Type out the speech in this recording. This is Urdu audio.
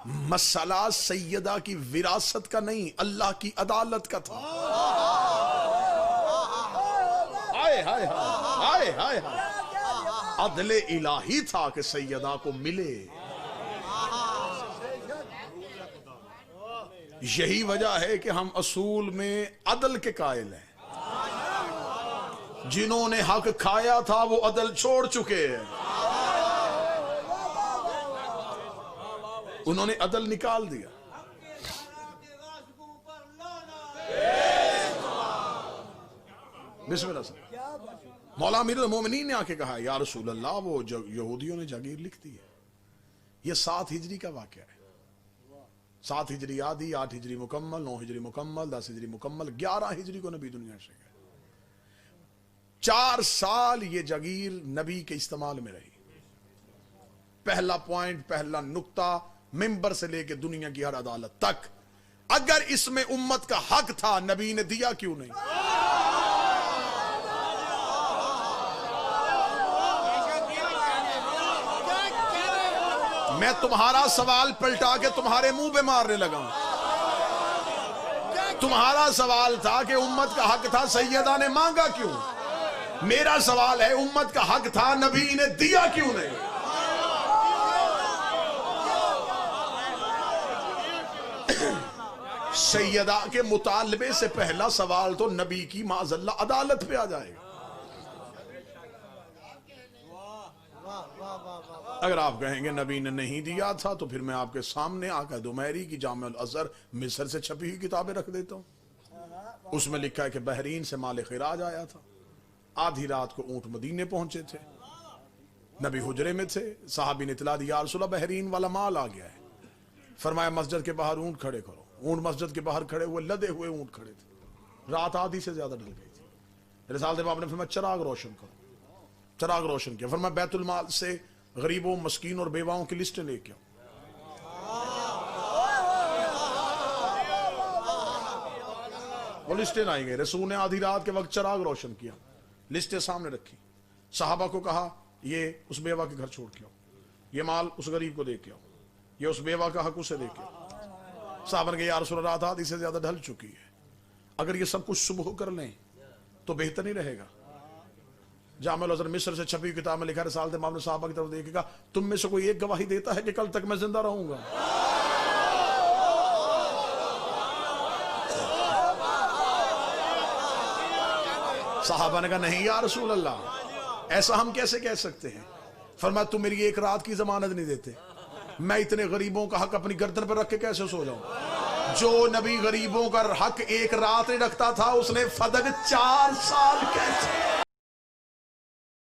مسئلہ سیدہ کی وراثت کا نہیں، اللہ کی عدالت کا تھا۔ ہائے ہائے ہائے ہائے ہائے، عدل الہی تھا کہ سیدہ کو ملے۔ یہی وجہ ہے کہ ہم اصول میں عدل کے قائل ہیں۔ جنہوں نے حق کھایا تھا وہ عدل چھوڑ چکے ہیں، انہوں نے عدل نکال دیا۔ بسم اللہ صلی اللہ۔ مولا امیر المومنین نے آ کے کہا یا رسول اللہ وہ یہودیوں نے جاگیر لکھ دی ہے، یہ 7 ہجری کا واقعہ ہے۔ 7 ہجری آدھی، 8 ہجری مکمل، 9 ہجری مکمل، 10 ہجری مکمل، 11 ہجری کو نبی دنیا سے گئے۔ 4 سال یہ جاگیر نبی کے استعمال میں رہی۔ پہلا پوائنٹ، پہلا نقطہ، ممبر سے لے کے دنیا کی ہر عدالت تک، اگر اس میں امت کا حق تھا نبی نے دیا کیوں نہیں؟ میں تمہارا سوال پلٹا کے تمہارے منہ پہ مارنے لگا ہوں۔ تمہارا سوال تھا کہ امت کا حق تھا، سیدہ نے مانگا کیوں؟ میرا سوال ہے امت کا حق تھا، نبی نے دیا کیوں نہیں؟ سیدہ کے مطالبے سے پہلا سوال تو نبی کی معاذ اللہ عدالت پہ آ جائے گا۔ اگر آپ کہیں گے نبی نے نہیں دیا تھا تو پھر میں آپ کے سامنے آقا دمیری کی جامع الازہر مصر سے چھپی ہوئی کتابیں رکھ دیتا ہوں۔ اس میں لکھا ہے کہ بحرین سے مال خراج آیا تھا، آدھی رات کو اونٹ مدینے پہنچے تھے، نبی حجرے میں تھے، صحابی نے اطلاع دی یا رسول اللہ بحرین والا مال آ گیا ہے۔ فرمایا مسجد کے باہر اونٹ کھڑے کرو۔ اونٹ مسجد کے باہر کھڑے ہوئے، لدے ہوئے اونٹ کھڑے تھے، رات آدھی سے زیادہ ڈل گئی تھی۔ رسالت باب نے فرمایا چراغ روشن کرو، چراغ روشن کیا۔ فرمایا بیت المال سے غریبوں، مسکین اور بیواؤں کی لسٹیں لے کے آؤ۔ وہ لسٹیں لائی گئی، رسول نے آدھی رات کے وقت چراغ روشن کیا، لسٹیں سامنے رکھی، صحابہ کو کہا یہ اس بیوہ کے گھر چھوڑ کے آؤ، یہ مال اس غریب کو دے کے آؤ، یہ اس بیوہ کا حق اسے دے کے آؤ۔ صحابہ نے کہا یا رسول اللہ رات آدھی سے زیادہ ڈھل چکی ہے، اگر یہ سب کچھ صبح کر لیں تو بہتر نہیں رہے گا۔ جامع الازہر مصر سے چھپی کتاب میں لکھا رسالت امام نے صحابہ کی طرف دیکھے گا تم میں سے کوئی ایک گواہی دیتا ہے کہ کل تک میں زندہ رہوں گا؟ صحابہ نے کہا نہیں یا رسول اللہ، ایسا ہم کیسے کہہ سکتے ہیں؟ فرمایا تم میری ایک رات کی ضمانت نہیں دیتے، میں اتنے غریبوں کا حق اپنی گردن پر رکھ کے کیسے سو جاؤں؟ جو نبی غریبوں کا حق ایک رات نہیں رکھتا تھا اس نے فدق 4 سال کیسے؟